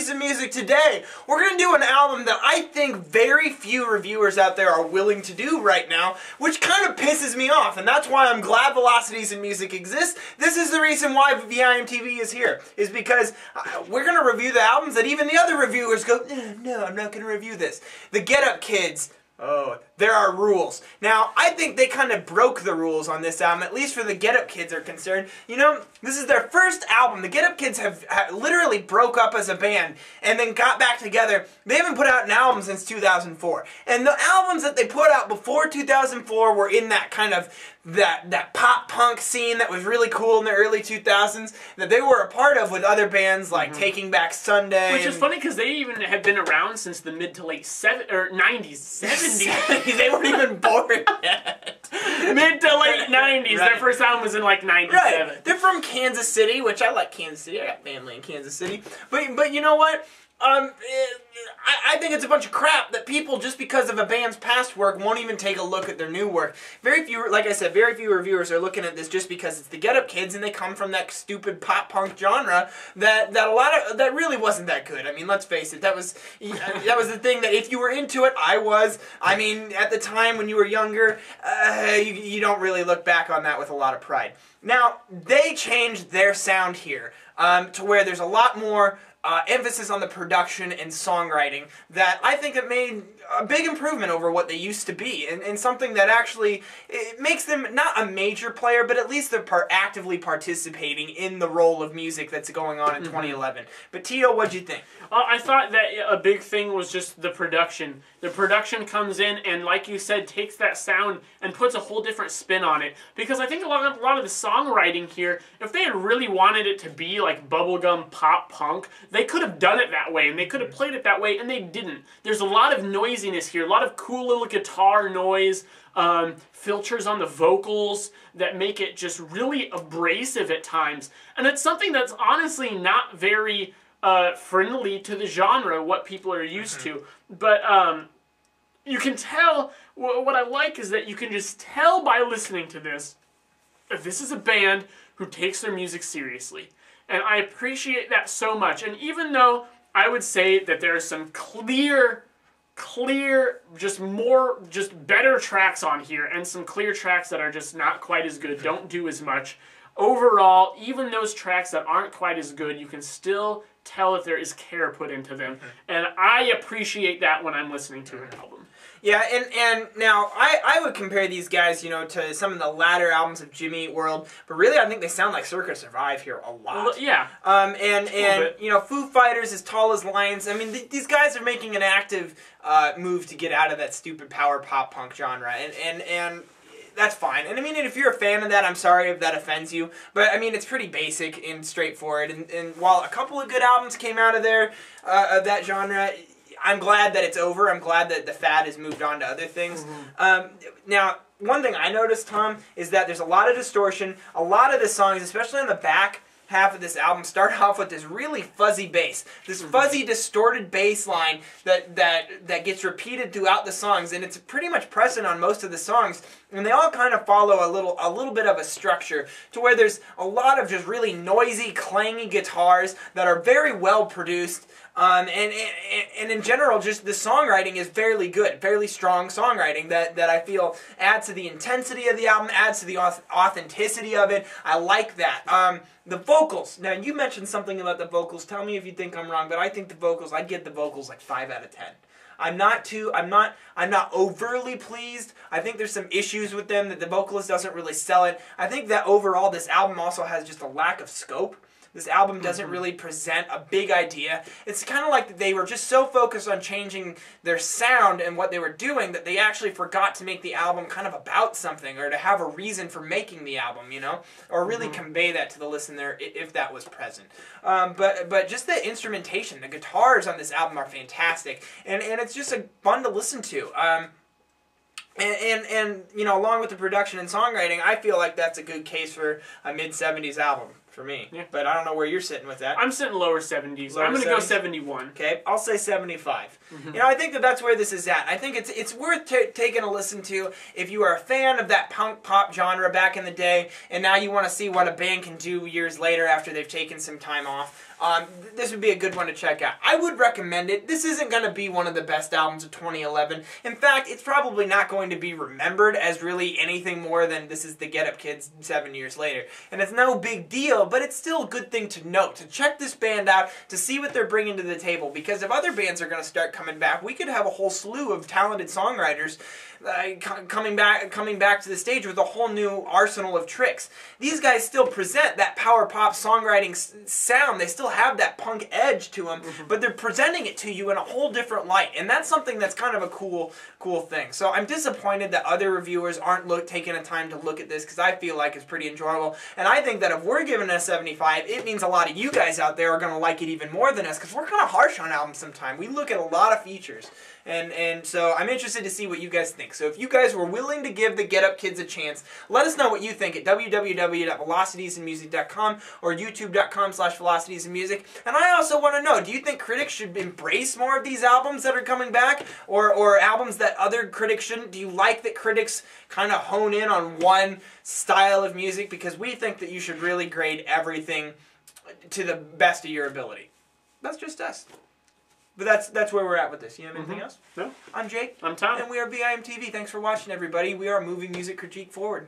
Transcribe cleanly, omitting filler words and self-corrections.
Velocities in Music today, we're going to do an album that I think very few reviewers out there are willing to do right now, which kind of pisses me off, and that's why I'm glad Velocities in Music exists. This is the reason why VIMTV is here, is because we're going to review the albums that even the other reviewers go, no, I'm not going to review this. The Get Up Kids. Oh, there are rules. Now, I think they kind of broke the rules on this album, at least for the Get Up Kids are concerned. You know, this is their first album. The Get Up Kids have literally broke up as a band and then got back together. They haven't put out an album since 2004. And the albums that they put out before 2004 were in that kind of that pop punk scene that was really cool in the early 2000s that they were a part of with other bands like Taking Back Sunday. Which is funny because they even have been around since the mid to late 90s, 70s. They weren't even born yet. Mid to late 90s. Right. Their first album was in like 97. Right. They're from Kansas City, which I like Kansas City. I got family in Kansas City. But you know what? I think it's a bunch of crap that people, just because of a band's past work, won't even take a look at their new work. Very few, like I said, very few reviewers are looking at this just because it's the Get Up Kids and they come from that stupid pop punk genre that really wasn't that good. I mean, let's face it, that was the thing that if you were into it, I was. I mean, at the time when you were younger, you don't really look back on that with a lot of pride. Now, they changed their sound here to where there's a lot more emphasis on the production and songwriting that I think it made a big improvement over what they used to be, and something that actually it makes them not a major player, but at least they're actively participating in the role of music that's going on in 2011. But Tito, what'd you think? I thought that a big thing was just the production. The production comes in and, like you said, takes that sound and puts a whole different spin on it. Because I think a lot of the songwriting here, if they had really wanted it to be like bubblegum pop punk, they could have done it that way, and they could have played it that way, and they didn't. There's a lot of noisiness here, a lot of cool little guitar noise, filters on the vocals that make it just really abrasive at times. And it's something that's honestly not very friendly to the genre, what people are used to. But you can tell, what I like is that you can just tell by listening to this, that this is a band who takes their music seriously. And I appreciate that so much. And even though I would say that there are some clear, just better tracks on here, and some clear tracks that are just not quite as good, don't do as much, overall, even those tracks that aren't quite as good, you can still tell that there is care put into them. And I appreciate that when I'm listening to an album. Yeah, and now I would compare these guys, you know, to some of the latter albums of Jimmy Eat World, but really I think they sound like Circa Survive here a lot. Well, yeah. And you know, Foo Fighters, As Tall as Lions. I mean, these guys are making an active move to get out of that stupid power pop punk genre, and that's fine. And I mean, if you're a fan of that, I'm sorry if that offends you, but I mean, it's pretty basic and straightforward. And while a couple of good albums came out of there, of that genre, I'm glad that it's over. I'm glad that the fad has moved on to other things. Now, one thing I noticed, Tom, is that there's a lot of distortion. A lot of the songs, especially on the back half of this album, start off with this really fuzzy bass. This fuzzy, distorted bass line that gets repeated throughout the songs, and it's pretty much present on most of the songs. And they all kind of follow a little bit of a structure to where there's a lot of just really noisy, clangy guitars that are very well produced. And in general, just the songwriting is fairly good, fairly strong songwriting that I feel adds to the intensity of the album, adds to the authenticity of it. I like that. The vocals. Now, you mentioned something about the vocals. Tell me if you think I'm wrong, but I think the vocals, I'd give the vocals like 5 out of 10. I'm not overly pleased. I think there's some issues with them that the vocalist doesn't really sell it. I think that overall this album also has just a lack of scope. This album doesn't really present a big idea. It's kind of like they were just so focused on changing their sound and what they were doing that they actually forgot to make the album kind of about something, or to have a reason for making the album, you know? Or really convey that to the listener if that was present. But just the instrumentation, the guitars on this album are fantastic. And it's just fun to listen to. And you know, along with the production and songwriting, I feel like that's a good case for a mid-70s album. For me. Yeah. But I don't know where you're sitting with that. I'm sitting lower 70s. I'm going to go 71. Okay, I'll say 75. You know, I think that's where this is at. I think it's worth taking a listen to if you are a fan of that punk pop genre back in the day, and now you want to see what a band can do years later after they've taken some time off. this would be a good one to check out. I would recommend it. This isn't going to be one of the best albums of 2011. In fact, it's probably not going to be remembered as really anything more than this is the Get Up Kids 7 years later. And it's no big deal, but it's still a good thing to note, to check this band out, to see what they're bringing to the table. Because if other bands are going to start coming back, we could have a whole slew of talented songwriters coming back to the stage with a whole new arsenal of tricks. These guys still present that power pop songwriting sound. They still have that punk edge to them, but they're presenting it to you in a whole different light, and that's something that's kind of a cool thing. So I'm disappointed that other reviewers aren't taking the time to look at this, because I feel like it's pretty enjoyable, and I think that if we're giving it a 75, it means a lot of you guys out there are going to like it even more than us, because we're kind of harsh on albums sometimes. We look at a lot of features. And so I'm interested to see what you guys think. So if you guys were willing to give the Get Up Kids a chance, let us know what you think at www.velocitiesandmusic.com or youtube.com/velocitiesandmusic. And I also want to know, do you think critics should embrace more of these albums that are coming back, or albums that other critics shouldn't? Do you like that critics kind of hone in on one style of music? Because we think that you should really grade everything to the best of your ability. That's just us. But that's where we're at with this. You have anything else? No. I'm Jake. I'm Tom. And we are VIMTV. Thanks for watching, everybody. We are moving music critique forward.